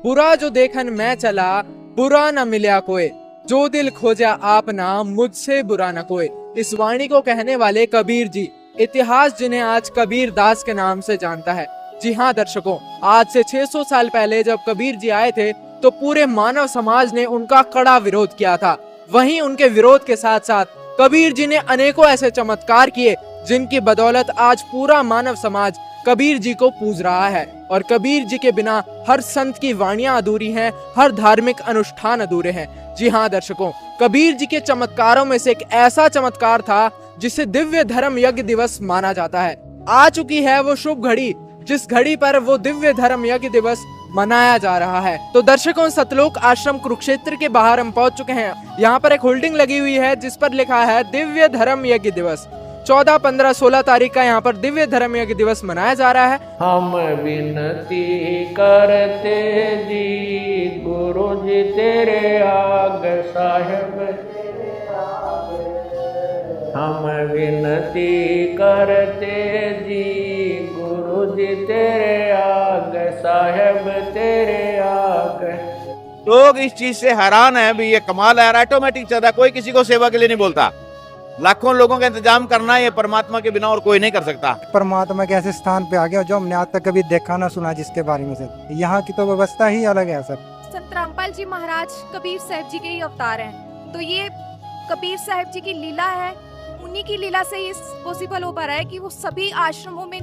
बुरा जो देखन मैं चला, बुरा न मिला कोई, जो दिल खोजा आपना, मुझसे बुरा न कोई। इस वाणी को कहने वाले कबीर जी, इतिहास जिन्हें आज कबीर दास के नाम से जानता है। जी हाँ दर्शकों, आज से 600 साल पहले जब कबीर जी आए थे तो पूरे मानव समाज ने उनका कड़ा विरोध किया था। वहीं उनके विरोध के साथ साथ कबीर जी ने अनेकों ऐसे चमत्कार किए जिनकी बदौलत आज पूरा मानव समाज कबीर जी को पूज रहा है। और कबीर जी के बिना हर संत की वाणियां अधूरी हैं, हर धार्मिक अनुष्ठान अधूरे हैं। जी हाँ दर्शकों, कबीर जी के चमत्कारों में से एक ऐसा चमत्कार था जिसे दिव्य धर्म यज्ञ दिवस माना जाता है। आ चुकी है वो शुभ घड़ी जिस घड़ी पर वो दिव्य धर्म यज्ञ दिवस मनाया जा रहा है। तो दर्शकों, सतलोक आश्रम कुरुक्षेत्र के बाहर हम पहुंच चुके हैं। यहाँ पर एक होल्डिंग लगी हुई है जिस पर लिखा है दिव्य धर्म यज्ञ दिवस। 14, 15, 16 तारीख का यहाँ पर दिव्य धर्म यज्ञ दिवस मनाया जा रहा है। हम विनती करते जी गुरु जी तेरे आग साहेब, हम विनती करते जी गुरु जी तेरे आग साहेब तेरे आग। लोग इस चीज से हैरान है भी, ये कमाल है, ऑटोमेटिक चलता है, कोई किसी को सेवा के लिए नहीं बोलता। लाखों लोगों का इंतजाम करना ये परमात्मा के बिना और कोई नहीं कर सकता। परमात्मा के ऐसे स्थान पे आ गया जो हमने आज तक कभी देखा ना सुना, जिसके बारे में सर यहाँ की तो व्यवस्था ही अलग है सर। संत रामपाल जी महाराज कबीर साहब जी के ही अवतार हैं, तो ये कबीर साहब जी की लीला है। उन्हीं की लीला से ये पॉसिबल हो पा रहा है कि वो सभी आश्रमों में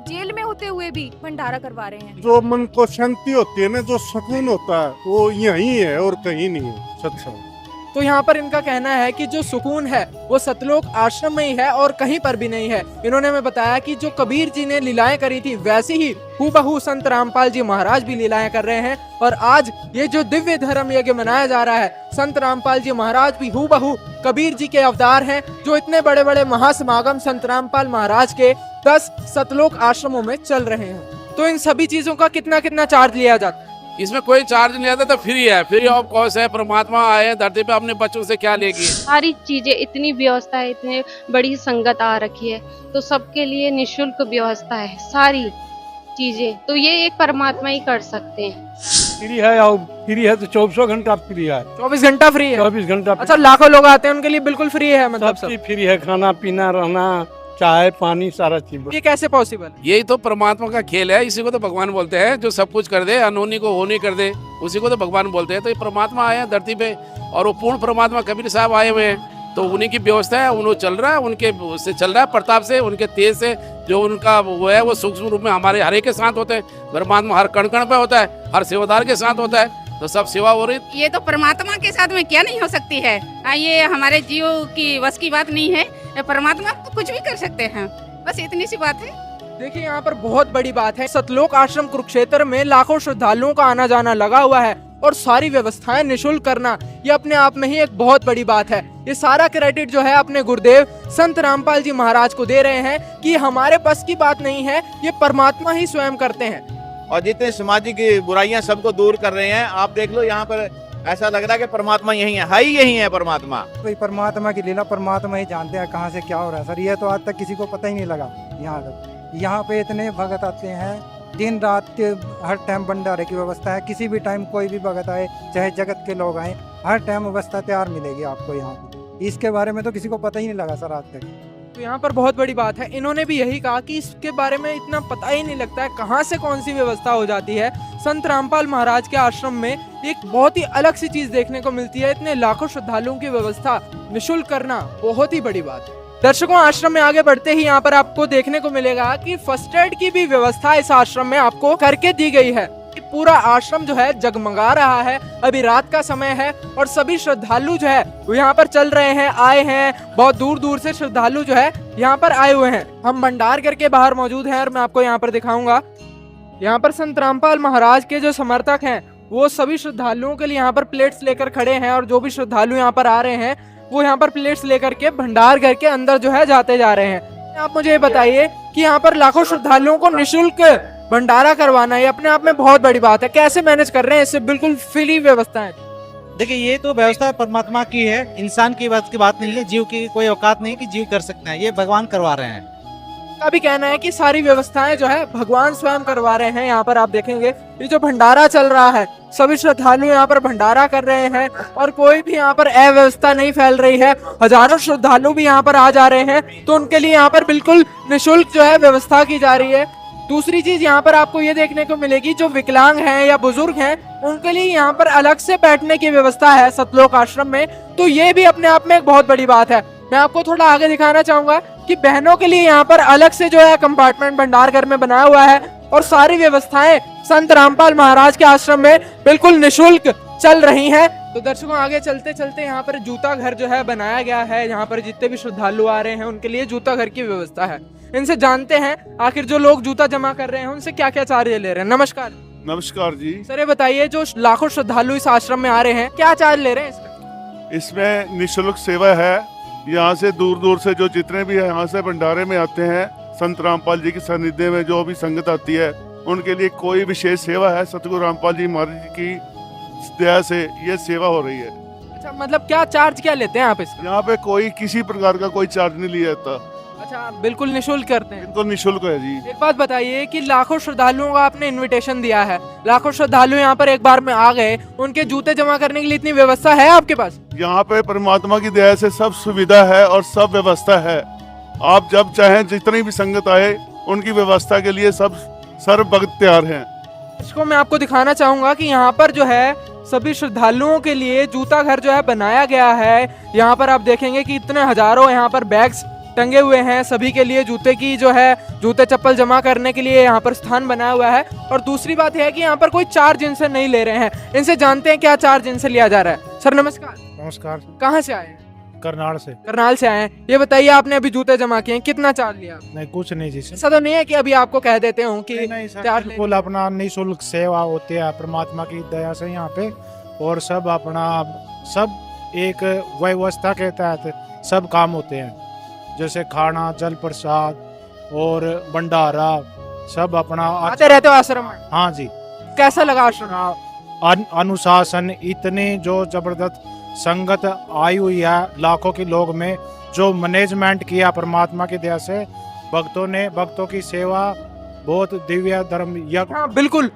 जेल में होते हुए भी भंडारा करवा रहे हैं। जो मन को शांति होती है ना, जो सुकून होता है, वो यहीं है और कहीं नहीं है सत्संग। तो यहाँ पर इनका कहना है कि जो सुकून है वो सतलोक आश्रम में ही है और कहीं पर भी नहीं है। इन्होंने हमें बताया कि जो कबीर जी ने लीलाएं करी थी वैसी ही हूबहू संत रामपाल जी महाराज भी लीलाएं कर रहे हैं। और आज ये जो दिव्य धर्म यज्ञ मनाया जा रहा है, संत रामपाल जी महाराज भी हूबहू कबीर जी के अवतार हैं, जो इतने बड़े बड़े महासमागम संत रामपाल महाराज के 10 सतलोक आश्रमों में चल रहे हैं। तो इन सभी चीजों का कितना कितना चार्ज लिया जाता है? इसमें कोई चार्ज नहीं आता, तो फ्री है, फ्री ऑफ कॉस्ट है। परमात्मा आए धरती पे, अपने बच्चों से क्या लेगी। सारी चीजें, इतनी व्यवस्था है, इतनी बड़ी संगत आ रखी है, तो सबके लिए निशुल्क व्यवस्था है सारी चीजें। तो ये एक परमात्मा ही कर सकते हैं। फ्री है और फ्री है तो 24 घंटा फ्री है। 24 घंटा फ्री है? 24 घंटा। अच्छा, लाखों लोग आते हैं उनके लिए बिल्कुल फ्री है? मतलब सब चीज फ्री है, खाना पीना रहना चाय पानी सारा चीज। ये कैसे पॉसिबल? यही तो परमात्मा का खेल है, इसी को तो भगवान बोलते हैं। जो सब कुछ कर दे, अनहोनी को होनी कर दे, उसी को तो भगवान बोलते हैं। तो ये परमात्मा आए हैं धरती पे और वो पूर्ण परमात्मा कबीर साहब आए हुए हैं, तो उन्हीं की व्यवस्था है, उन्होंने चल रहा है, उनके से चल रहा है, प्रताप से, उनके तेज से। जो उनका वो है वो सूक्ष्म रूप में हमारे हर एक के साथ होते हैं। परमात्मा हर कण कण पे होता है, हर सेवादार के साथ होता है, तो सब सेवा हो रही। ये तो परमात्मा के साथ में क्या नहीं हो सकती है, ये हमारे जीव की वश की बात नहीं है। परमात्मा तो कुछ भी कर सकते हैं, बस इतनी सी बात है। देखिए, यहाँ पर बहुत बड़ी बात है। सतलोक आश्रम कुरुक्षेत्र में लाखों श्रद्धालुओं का आना जाना लगा हुआ है और सारी व्यवस्थाएं निशुल्क करना, ये अपने आप में ही एक बहुत बड़ी बात है। ये सारा क्रेडिट जो है अपने गुरुदेव संत रामपाल जी महाराज को दे रहे हैं कि हमारे बस की बात नहीं है, ये परमात्मा ही स्वयं करते हैं। और जितने सामाजिक बुराइयां सबको दूर कर रहे हैं। आप देख लो, यहाँ पर ऐसा लग रहा है कि परमात्मा यही है, यही है परमात्मा। कोई परमात्मा की लीला परमात्मा ही जानते हैं कहाँ से क्या हो रहा है सर। ये तो आज तक किसी को पता ही नहीं लगा। यहाँ पे इतने भगत आते हैं, दिन रात हर टाइम भंडारे की व्यवस्था है। किसी भी टाइम कोई भी भगत आए, चाहे जगत के लोग आए, हर टाइम व्यवस्था तैयार मिलेगी आपको यहाँ पे। इसके बारे में तो किसी को पता ही नहीं लगा सर आज तक। तो यहाँ पर बहुत बड़ी बात है। इन्होंने भी यही कहा कि इसके बारे में इतना पता ही नहीं लगता है कहाँ से कौन सी व्यवस्था हो जाती है। संत रामपाल महाराज के आश्रम में एक बहुत ही अलग सी चीज देखने को मिलती है। इतने लाखों श्रद्धालुओं की व्यवस्था निशुल्क करना बहुत ही बड़ी बात है। दर्शकों, आश्रम में आगे बढ़ते ही यहाँ पर आपको देखने को मिलेगा कि फर्स्ट एड की भी व्यवस्था इस आश्रम में आपको करके दी गई है। पूरा आश्रम जो है जगमगा रहा है। अभी रात का समय है और सभी श्रद्धालु जो है वो यहाँ पर चल रहे हैं, आए हैं। बहुत दूर दूर से श्रद्धालु जो है यहाँ पर आए हुए हैं। हम भंडार घर के बाहर मौजूद हैं और मैं आपको यहाँ पर दिखाऊंगा। यहाँ पर संत रामपाल महाराज के जो समर्थक हैं वो सभी श्रद्धालुओं के लिए यहाँ पर प्लेट्स लेकर खड़े हैं और जो भी श्रद्धालु यहाँ पर आ रहे हैं वो यहाँ पर प्लेट्स लेकर के भंडार घर के अंदर जो है जाते जा रहे हैं। आप मुझे बताइए कि यहाँ पर लाखों श्रद्धालुओं को निःशुल्क भंडारा करवाना ये अपने आप में बहुत बड़ी बात है। कैसे मैनेज कर रहे हैं इससे? बिल्कुल फ्री व्यवस्था है। देखिए, ये तो व्यवस्था परमात्मा की है, इंसान की बात नहीं है। जीव की कोई औकात नहीं कि जीव कर सकते हैं, ये भगवान करवा रहे हैं। का भी कहना है कि सारी व्यवस्थाएं जो है भगवान स्वयं करवा रहे हैं। यहाँ पर आप देखेंगे ये जो भंडारा चल रहा है, सभी श्रद्धालु यहाँ पर भंडारा कर रहे हैं और कोई भी यहाँ पर अव्यवस्था नहीं फैल रही है। हजारों श्रद्धालु भी यहाँ पर आ जा रहे हैं, तो उनके लिए यहाँ पर बिल्कुल निःशुल्क जो है व्यवस्था की जा रही है। दूसरी चीज यहाँ पर आपको ये देखने को मिलेगी, जो विकलांग हैं या बुजुर्ग हैं उनके लिए यहाँ पर अलग से बैठने की व्यवस्था है सतलोक आश्रम में, तो ये भी अपने आप में एक बहुत बड़ी बात है। मैं आपको थोड़ा आगे दिखाना चाहूंगा कि बहनों के लिए यहाँ पर अलग से जो है कंपार्टमेंट भंडार घर में बनाया हुआ है और सारी व्यवस्थाएं संत रामपाल महाराज के आश्रम में बिल्कुल निःशुल्क चल रही हैं। तो दर्शकों आगे चलते चलते यहाँ पर जूता घर जो है बनाया गया है। यहाँ पर जितने भी श्रद्धालु आ रहे हैं उनके लिए जूता घर की व्यवस्था है। इनसे जानते हैं आखिर जो लोग जूता जमा कर रहे हैं उनसे क्या क्या चार्ज ले रहे हैं। नमस्कार। नमस्कार जी। सर ये बताइए, जो लाखों श्रद्धालु इस आश्रम में आ रहे हैं क्या चार्ज ले रहे हैं इसका? इसमें निःशुल्क सेवा है। यहाँ से दूर दूर से जो जितने भी यहाँ से भंडारे में आते हैं, संत रामपाल जी की सानिध्य में जो भी संगत आती है उनके लिए कोई विशेष सेवा है। सतगुरु रामपाल जी महाराज की दया से ये सेवा हो रही है। अच्छा, मतलब क्या चार्ज क्या लेते हैं आप इसका? यहाँ पे कोई किसी प्रकार का कोई चार्ज नहीं लिया जाता। अच्छा, बिल्कुल निःशुल्क करते हैं। बिल्कुल निःशुल्क है जी। एक बात बताइए कि लाखों श्रद्धालुओं का आपने इनविटेशन दिया है, लाखों श्रद्धालु यहाँ पर एक बार में आ गए, उनके जूते जमा करने के लिए इतनी व्यवस्था है आपके पास? यहाँ पे परमात्मा की दया से सब सुविधा है और सब व्यवस्था है। आप जब चाहें जितनी भी संगत आए उनकी व्यवस्था के लिए सब सर्व भक्त तैयार हैं। इसको मैं आपको दिखाना चाहूंगा कि यहाँ पर जो है सभी श्रद्धालुओं के लिए जूता घर जो है बनाया गया है। यहाँ पर आप देखेंगे कि इतने हजारों यहाँ पर बैग्स टंगे हुए हैं, सभी के लिए जूते की जो है जूते चप्पल जमा करने के लिए यहाँ पर स्थान बनाया हुआ है। और दूसरी बात यह है कि यहाँ पर कोई चार्ज इनसे नहीं ले रहे हैं। इनसे जानते हैं क्या चार्ज इनसे लिया जा रहा है। सर नमस्कार। नमस्कार। कहाँ से आए हैं? करनाल से। करनाल से आए हैं। ये बताइए, आपने अभी जूते जमा किए हैं, कितना चार्ज लिया? नहीं कुछ नहीं जी सर। ऐसा तो नहीं है कि अभी आपको कह देते हूँ कि नहीं सर, चार्ज बिल्कुल अपना निःशुल्क सेवा होती है परमात्मा की दया से यहाँ पे, और सब अपना सब एक व्यवस्था के तहत सब काम होते हैं, जैसे खाना, जल प्रसाद और भंडारा सब अपना आते रहते हो आश्रम में? हाँ जी। कैसा लगा आश्रम? अनुशासन, इतनी जो जबरदस्त संगत आई हुई है, लाखों के लोग में जो मैनेजमेंट किया परमात्मा की दया से, भक्तों ने भक्तों की सेवा बहुत दिव्य धर्म यज्ञ। हाँ बिल्कुल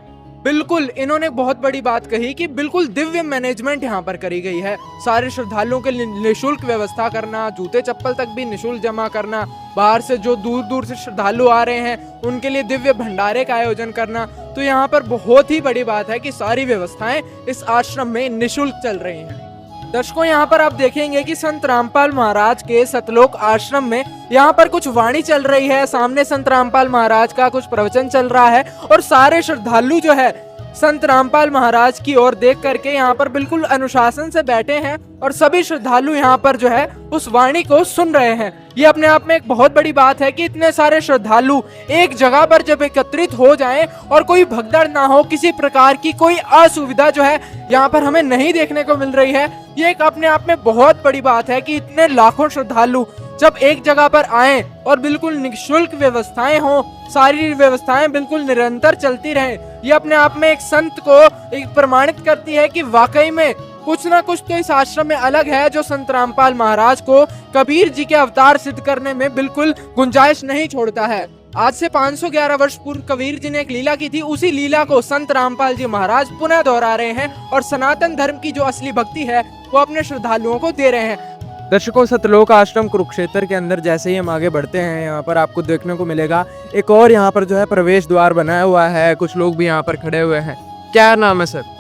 बिल्कुल, इन्होंने बहुत बड़ी बात कही कि बिल्कुल दिव्य मैनेजमेंट यहाँ पर करी गई है। सारे श्रद्धालुओं के लिए निःशुल्क व्यवस्था करना, जूते चप्पल तक भी निःशुल्क जमा करना, बाहर से जो दूर दूर से श्रद्धालु आ रहे हैं उनके लिए दिव्य भंडारे का आयोजन करना। तो यहाँ पर बहुत ही बड़ी बात है कि सारी व्यवस्थाएं इस आश्रम में निःशुल्क चल रही हैं। दर्शकों यहाँ पर आप देखेंगे कि संत रामपाल महाराज के सतलोक आश्रम में यहाँ पर कुछ वाणी चल रही है। सामने संत रामपाल महाराज का कुछ प्रवचन चल रहा है और सारे श्रद्धालु जो है संत रामपाल महाराज की ओर देख करके यहाँ पर बिल्कुल अनुशासन से बैठे हैं और सभी श्रद्धालु यहाँ पर जो है उस वाणी को सुन रहे हैं। ये अपने आप में एक बहुत बड़ी बात है कि इतने सारे श्रद्धालु एक जगह पर जब एकत्रित हो जाएं और कोई भगदड़ ना हो, किसी प्रकार की कोई असुविधा जो है यहाँ पर हमें नहीं देखने को मिल रही है। ये एक अपने आप में बहुत बड़ी बात है कि इतने लाखों श्रद्धालु जब एक जगह पर आए और बिल्कुल निःशुल्क व्यवस्थाएं हो, सारी व्यवस्थाएं बिल्कुल निरंतर चलती रहें, ये अपने आप में एक संत को एक प्रमाणित करती है कि वाकई में कुछ ना कुछ तो इस आश्रम में अलग है, जो संत रामपाल महाराज को कबीर जी के अवतार सिद्ध करने में बिल्कुल गुंजाइश नहीं छोड़ता है। आज से 511 वर्ष पूर्व कबीर जी ने एक लीला की थी, उसी लीला को संत रामपाल जी महाराज पुनः दोहरा रहे हैं और सनातन धर्म की जो असली भक्ति है वो अपने श्रद्धालुओं को दे रहे हैं। दर्शकों, सतलोक आश्रम कुरुक्षेत्र के अंदर जैसे ही हम आगे बढ़ते हैं, यहाँ पर आपको देखने को मिलेगा एक और यहाँ पर जो है प्रवेश द्वार बनाया हुआ है। कुछ लोग भी यहाँ पर खड़े हुए हैं। क्या नाम है सर?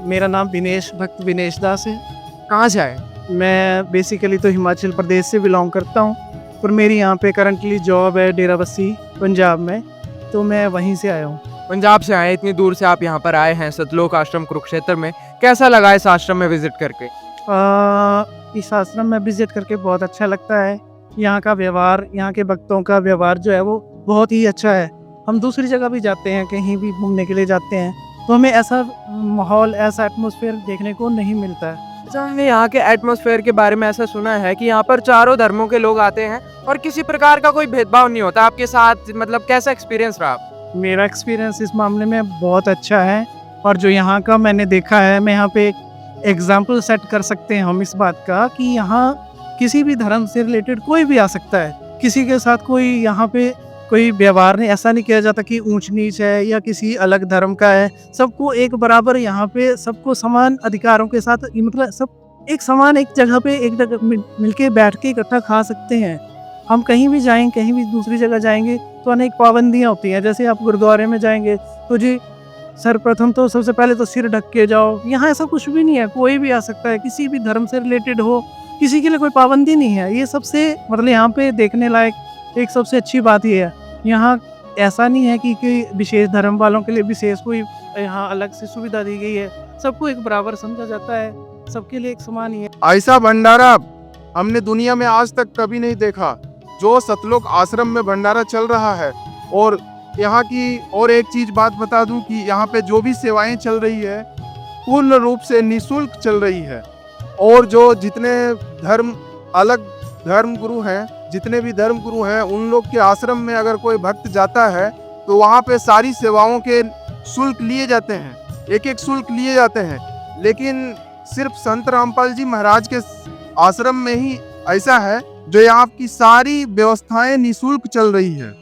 मेरा नाम विनेश भक्त विनेश दास है। कहाँ से आए? मैं बेसिकली तो हिमाचल प्रदेश से बिलोंग करता हूँ, पर मेरी यहाँ पे करंटली जॉब है डेराबस्सी पंजाब में, तो मैं वहीं से आया हूँ। पंजाब से आए, इतनी दूर से आप यहाँ पर आए हैं सतलोक आश्रम कुरुक्षेत्र में। कैसा लगा इस आश्रम में विजिट करके? इस आश्रम में विजिट करके बहुत अच्छा लगता है। यहाँ का व्यवहार, यहाँ के भक्तों का व्यवहार जो है वो बहुत ही अच्छा है। हम दूसरी जगह भी जाते हैं, कहीं भी घूमने के लिए जाते हैं, तो हमें ऐसा माहौल, ऐसा एटमॉस्फेयर देखने को नहीं मिलता है। अच्छा, हमने यहाँ के एटमॉस्फेयर के बारे में ऐसा सुना है कि यहाँ पर चारों धर्मों के लोग आते हैं और किसी प्रकार का कोई भेदभाव नहीं होता। आपके साथ मतलब कैसा एक्सपीरियंस रहा? मेरा एक्सपीरियंस इस मामले में बहुत अच्छा है, और जो यहाँ का मैंने देखा है, मैं यहाँ पे एग्जाम्पल सेट कर सकते हैं हम इस बात का कि यहाँ किसी भी धर्म से रिलेटेड कोई भी आ सकता है। किसी के साथ कोई यहाँ पे कोई व्यवहार नहीं, ऐसा नहीं किया जाता कि ऊंच नीच है या किसी अलग धर्म का है। सबको एक बराबर यहाँ पे सबको समान अधिकारों के साथ मतलब सब एक समान एक जगह पे एक जगह मिलके बैठ के इकट्ठा खा सकते हैं। हम कहीं भी जाएंगे, कहीं भी दूसरी जगह जाएंगे तो अनेक पाबंदियाँ होती हैं। जैसे आप गुरुद्वारे में जाएंगे तो जी सर्वप्रथम तो सबसे पहले तो सिर ढक के जाओ। यहाँ ऐसा कुछ भी नहीं है, कोई भी आ सकता है, किसी भी धर्म से रिलेटेड हो, किसी के लिए कोई पाबंदी नहीं है। ये सबसे मतलब यहाँ पे देखने लायक एक सबसे अच्छी बात ये है, यहाँ ऐसा नहीं है कि विशेष धर्म वालों के लिए विशेष कोई यहाँ अलग से सुविधा दी गई है। सबको एक बराबर समझा जाता है, सबके लिए एक समान ही है। ऐसा भंडारा हमने दुनिया में आज तक कभी नहीं देखा। जो सतलोक आश्रम में भंडारा चल रहा है, और यहाँ की और एक चीज बात बता दूं कि यहाँ पे जो भी सेवाएं चल रही है पूर्ण रूप से निःशुल्क चल रही है। और जो जितने अलग धर्म गुरु हैं, जितने भी धर्म गुरु हैं, उन लोग के आश्रम में अगर कोई भक्त जाता है तो वहाँ पे सारी सेवाओं के शुल्क लिए जाते हैं, एक एक शुल्क लिए जाते हैं। लेकिन सिर्फ संत रामपाल जी महाराज के आश्रम में ही ऐसा है जो यहाँ की सारी व्यवस्थाएं निःशुल्क चल रही है।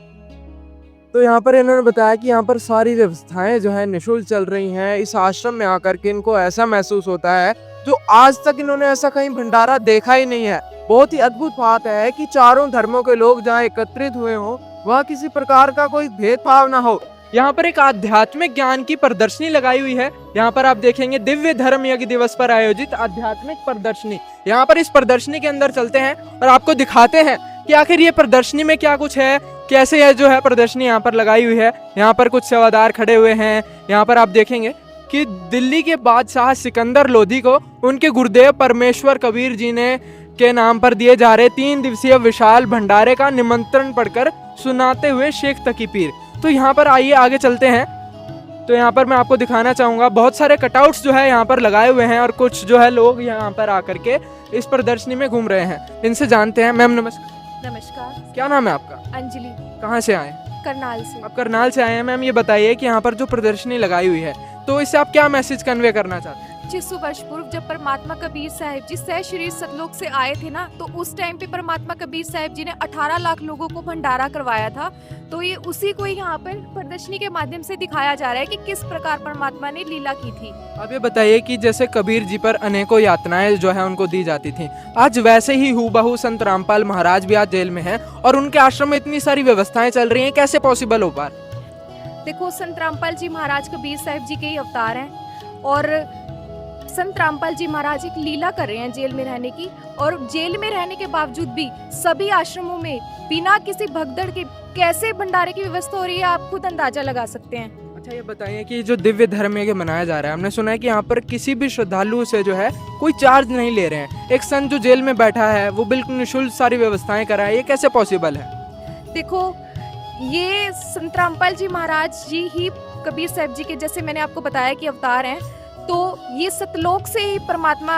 तो यहाँ पर इन्होंने बताया कि यहाँ पर सारी व्यवस्थाएं जो है निःशुल्क चल रही हैं। इस आश्रम में आकर के इनको ऐसा महसूस होता है जो आज तक इन्होंने ऐसा कहीं भंडारा देखा ही नहीं है। बहुत ही अद्भुत बात है कि चारों धर्मों के लोग जहाँ एकत्रित हुए हों, वहाँ किसी प्रकार का कोई भेदभाव ना हो। यहाँ पर एक आध्यात्मिक ज्ञान की प्रदर्शनी लगाई हुई है। यहाँ पर आप देखेंगे दिव्य धर्म यज्ञ दिवस पर आयोजित आध्यात्मिक प्रदर्शनी। यहाँ पर इस प्रदर्शनी के अंदर चलते हैं और आपको दिखाते हैं कि आखिर ये प्रदर्शनी में क्या कुछ है, कैसे है जो है प्रदर्शनी यहाँ पर लगाई हुई है। यहाँ पर कुछ सेवादार खड़े हुए हैं। यहाँ पर आप देखेंगे कि दिल्ली के बादशाह सिकंदर लोधी को उनके गुरुदेव परमेश्वर कबीर जी ने के नाम पर दिए जा रहे 3 दिवसीय विशाल भंडारे का निमंत्रण पढ़कर सुनाते हुए शेख तकी पीर। तो यहाँ पर आइए आगे चलते हैं। तो यहाँ पर मैं आपको दिखाना चाहूँगा बहुत सारे कटआउट्स जो है यहाँ पर लगाए हुए हैं और कुछ जो है लोग यहाँ पर आकर के इस प्रदर्शनी में घूम रहे हैं। इनसे जानते हैं। मैम नमस्कार। नमस्कार। क्या नाम है आपका? अंजलि। कहाँ से आए? करनाल से। आप करनाल से आए हैं। मैम ये बताइए कि यहाँ पर जो प्रदर्शनी लगाई हुई है तो इससे आप क्या मैसेज कन्वे करना चाहते हैं? 600 वर्ष पूर्व जब परमात्मा कबीर साहिब जी सह शरीर सतलोक से आए थे ना, तो उस टाइम पे परमात्मा कबीर साहिब जी ने 18 लाख लोगों को भंडारा करवाया था। तो ये उसी को यहाँ पर प्रदर्शनी के माध्यम से दिखाया जा रहा है कि किस प्रकार परमात्मा ने लीला की थी। अब ये बताइए कि जैसे कबीर जी पर अनेकों यातनाएं जो है उनको दी जाती थी, आज वैसे ही हूबहू संत रामपाल महाराज भी आज जेल में हैं और उनके आश्रम में इतनी सारी व्यवस्थाएं चल रही हैं, कैसे पॉसिबल हो पा? देखो, संत रामपाल जी महाराज कबीर साहिब जी के ही अवतार हैं और संत रामपाल जी महाराज एक लीला कर रहे हैं जेल में रहने की, और जेल में रहने के बावजूद भी सभी आश्रमों में बिना किसी भगदड़ के कैसे भंडारे की व्यवस्था हो रही है, आप खुद अंदाजा लगा सकते हैं। अच्छा ये बताइए कि जो दिव्य धर्म यज्ञ मनाया जा रहा है, हमने सुना है कि यहाँ पर किसी भी श्रद्धालु से जो है कोई चार्ज नहीं ले रहे हैं। एक संत जो जेल में बैठा है वो बिल्कुल निःशुल्क सारी व्यवस्थाएं कर रहा है, ये कैसे पॉसिबल है? देखो, ये संत रामपाल जी महाराज जी ही कबीर साहिब जी के, जैसे मैंने आपको बताया कि अवतार हैं, तो ये सतलोक से ही परमात्मा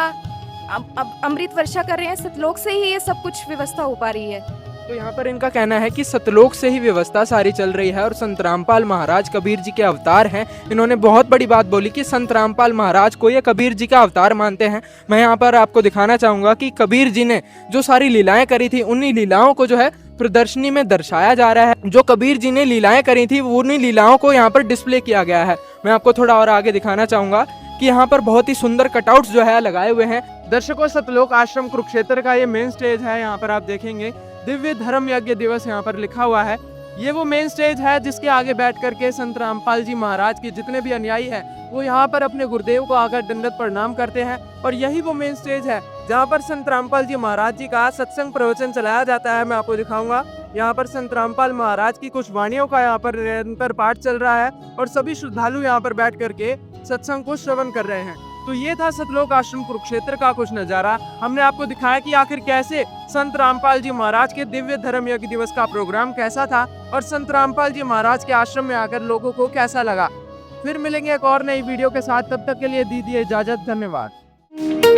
अमृत वर्षा कर रहे हैं, सतलोक से ही ये सब कुछ व्यवस्था हो पा रही है। तो यहाँ पर इनका कहना है कि सतलोक से ही व्यवस्था सारी चल रही है और संत रामपाल महाराज कबीर जी के अवतार हैं। इन्होंने बहुत बड़ी बात बोली कि संत रामपाल महाराज को ये कबीर जी का अवतार मानते हैं। मैं यहाँ पर आपको दिखाना चाहूँगा कि कबीर जी ने जो सारी लीलाएं करी थी, उन्हीं लीलाओं को जो है प्रदर्शनी में दर्शाया जा रहा है। जो कबीर जी ने लीलाएं करी थी उन्हीं लीलाओं को यहाँ पर डिस्प्ले किया गया है। मैं आपको थोड़ा और आगे दिखाना चाहूँगा कि यहाँ पर बहुत ही सुंदर कटआउट्स जो है लगाए हुए हैं। दर्शकों, सतलोक आश्रम कुरुक्षेत्र का ये मेन स्टेज है। यहाँ पर आप देखेंगे दिव्य धर्म यज्ञ दिवस यहाँ पर लिखा हुआ है। ये वो मेन स्टेज है जिसके आगे बैठ करके संत रामपाल जी महाराज के जितने भी अनुयायी हैं वो यहाँ पर अपने गुरुदेव को आकर दंडवत प्रणाम करते हैं। और यही वो मेन स्टेज है जहाँ पर संत रामपाल जी महाराज जी का सत्संग प्रवचन चलाया जाता है। मैं आपको दिखाऊंगा, यहाँ पर संत रामपाल महाराज की कुछ वाणियों का यहाँ पर निरंतर पाठ चल रहा है और सभी श्रद्धालु यहाँ पर बैठ करके सत्संग को श्रवण कर रहे हैं। तो ये था सतलोक आश्रम कुरुक्षेत्र का कुछ नज़ारा। हमने आपको दिखाया कि आखिर कैसे संत रामपाल जी महाराज के दिव्य धर्म यज्ञ दिवस का प्रोग्राम कैसा था और संत रामपाल जी महाराज के आश्रम में आकर लोगों को कैसा लगा। फिर मिलेंगे एक और नई वीडियो के साथ, तब तक के लिए दीजिए इजाजत। धन्यवाद।